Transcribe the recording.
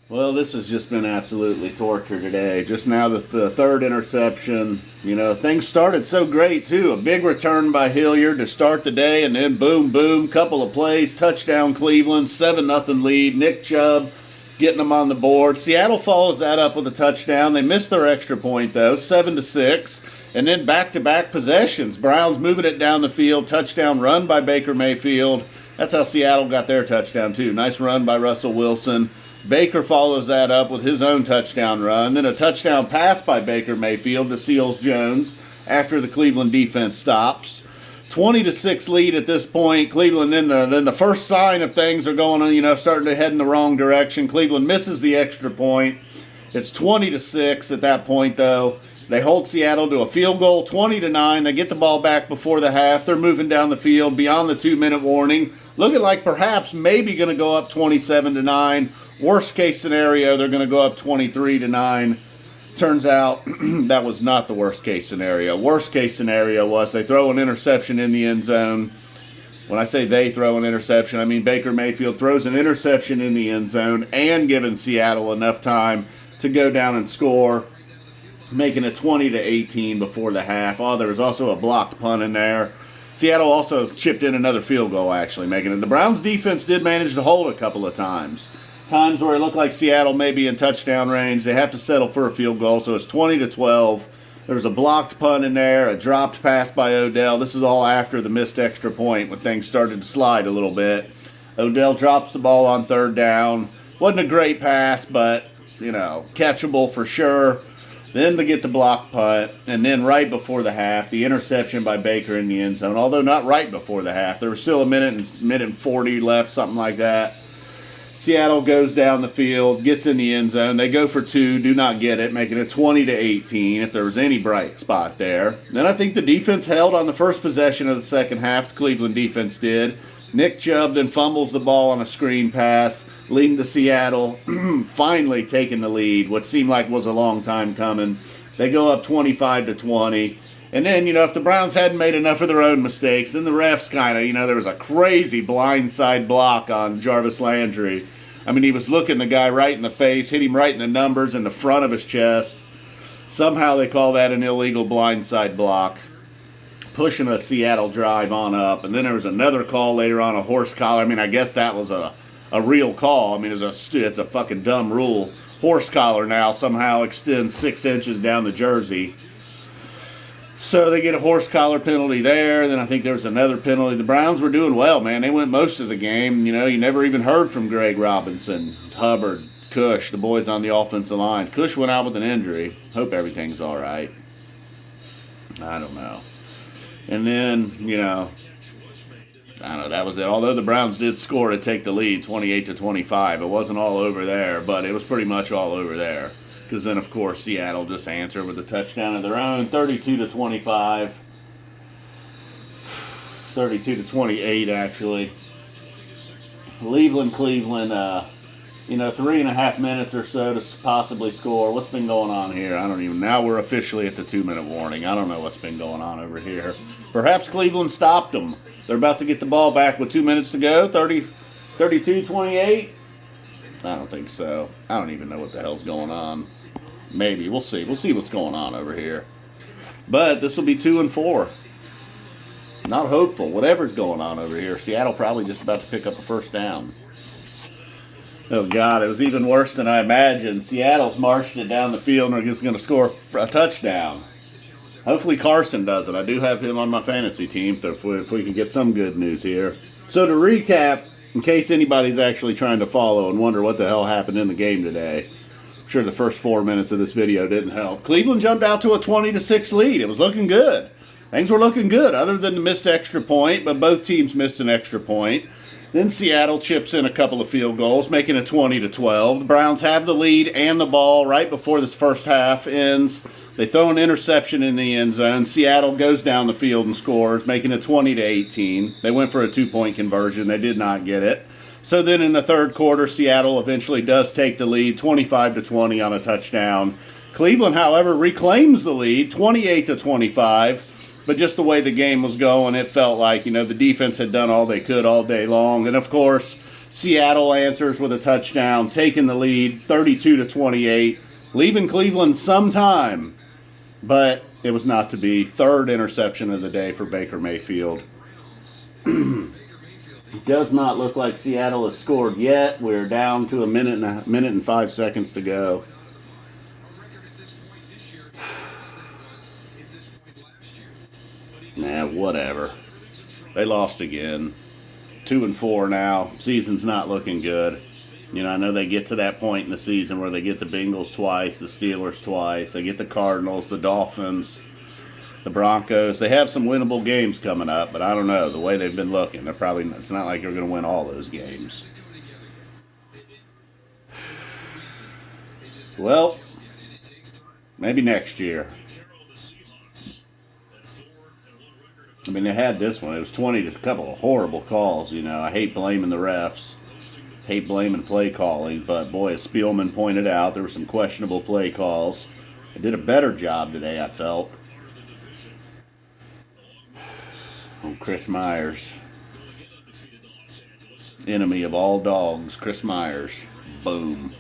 Well, this has just been absolutely torture today. Just now, the third interception. Things started so great, too. A big return by Hilliard to start the day, and then boom, boom, couple of plays, touchdown Cleveland, 7-0 lead. Nick Chubb getting them on the board. Seattle follows that up with a touchdown. They missed their extra point, though, 7-6. And then back-to-back possessions. Browns moving it down the field. Touchdown run by Baker Mayfield. That's how Seattle got their touchdown, too. Nice run by Russell Wilson. Baker follows that up with his own touchdown run. Then a touchdown pass by Baker Mayfield to Seals Jones after the Cleveland defense stops. 20-6 lead at this point. Cleveland, then the first sign of things are going on, starting to head in the wrong direction. Cleveland misses the extra point. It's 20-6 at that point, though. They hold Seattle to a field goal, 20-9. They get the ball back before the half. They're moving down the field beyond the 2-minute warning. Looking like perhaps maybe going to go up 27-9. Worst case scenario, they're going to go up 23-9. Turns out that was not the worst case scenario. Worst case scenario was they throw an interception in the end zone. When I say they throw an interception, I mean Baker Mayfield throws an interception in the end zone and giving Seattle enough time to go down and score, making it 20-18 before the half. Oh, there was also a blocked punt in there. Seattle also chipped in another field goal, actually, making it. The Browns defense did manage to hold a couple of times. Times where it looked like Seattle may be in touchdown range. They have to settle for a field goal, so it's 20-12. There's a blocked punt in there, a dropped pass by Odell. This is all after the missed extra point when things started to slide a little bit. Odell drops the ball on third down. Wasn't a great pass, but, catchable for sure. Then to get the block punt, and then right before the half, the interception by Baker in the end zone. Although not right before the half. There was still a minute and 40 left, something like that. Seattle goes down the field, gets in the end zone. They go for two, do not get it, making it 20-18 if there was any bright spot there. Then I think the defense held on the first possession of the second half. The Cleveland defense did. Nick Chubb then fumbles the ball on a screen pass, leading to Seattle finally taking the lead, what seemed like was a long time coming. They go up 25-20. And then, if the Browns hadn't made enough of their own mistakes, then the refs kind of, there was a crazy blindside block on Jarvis Landry. I mean, he was looking the guy right in the face, hit him right in the numbers in the front of his chest. Somehow they call that an illegal blindside block, pushing a Seattle drive on up. And then there was another call later on, a horse collar. I mean, I guess that was a real call. I mean, it's a fucking dumb rule. Horse collar now somehow extends 6 inches down the jersey. So they get a horse collar penalty there. Then I think there was another penalty. The Browns were doing well, man. They went most of the game. You never even heard from Greg Robinson, Hubbard, Cush, the boys on the offensive line. Cush went out with an injury. Hope everything's all right. I don't know. And then, I don't know, that was it. Although the Browns did score to take the lead, 28-25. It wasn't all over there, but it was pretty much all over there. Because then, of course, Seattle just answered with a touchdown of their own, 32-25. 32-28, actually. Cleveland, 3.5 minutes or so to possibly score. What's been going on here? I don't even. Now we're officially at the 2-minute warning. I don't know what's been going on over here. Perhaps Cleveland stopped them. They're about to get the ball back with 2 minutes to go. 32-28. I don't think so. I don't even know what the hell's going on. Maybe. We'll see. We'll see what's going on over here. But this will be 2-4. Not hopeful. Whatever's going on over here. Seattle probably just about to pick up a first down. Oh, God. It was even worse than I imagined. Seattle's marched it down the field and are just going to score a touchdown. Hopefully Carson does it. I do have him on my fantasy team, so if we can get some good news here. So to recap, in case anybody's actually trying to follow and wonder what the hell happened in the game today, I'm sure the first 4 minutes of this video didn't help. Cleveland jumped out to a 20-6 lead. It was looking good. Things were looking good, other than the missed extra point, but both teams missed an extra point. Then Seattle chips in a couple of field goals, making it 20-12. The Browns have the lead and the ball right before this first half ends. They throw an interception in the end zone. Seattle goes down the field and scores, making it 20-18. They went for a 2-point conversion. They did not get it. So then in the third quarter, Seattle eventually does take the lead, 25-20 on a touchdown. Cleveland, however, reclaims the lead, 28-25. But just the way the game was going, it felt like, the defense had done all they could all day long. And, of course, Seattle answers with a touchdown, taking the lead 32-28, leaving Cleveland some time, but it was not to be. Third interception of the day for Baker Mayfield. Does not look like Seattle has scored yet. We're down to a minute and 5 seconds to go. Nah, whatever. They lost again. 2-4 now. Season's not looking good. You know, I know they get to that point in the season where they get the Bengals twice, the Steelers twice, they get the Cardinals, the Dolphins, the Broncos. They have some winnable games coming up, but I don't know. The way they've been looking, it's not like they're going to win all those games. Well, maybe next year. I mean, they had this one. It was 20 to a couple of horrible calls, you know. I hate blaming the refs. Hate blaming play calling. But, boy, as Spielman pointed out, there were some questionable play calls. They did a better job today, I felt. Oh, Chris Myers. Enemy of all dogs, Chris Myers. Boom.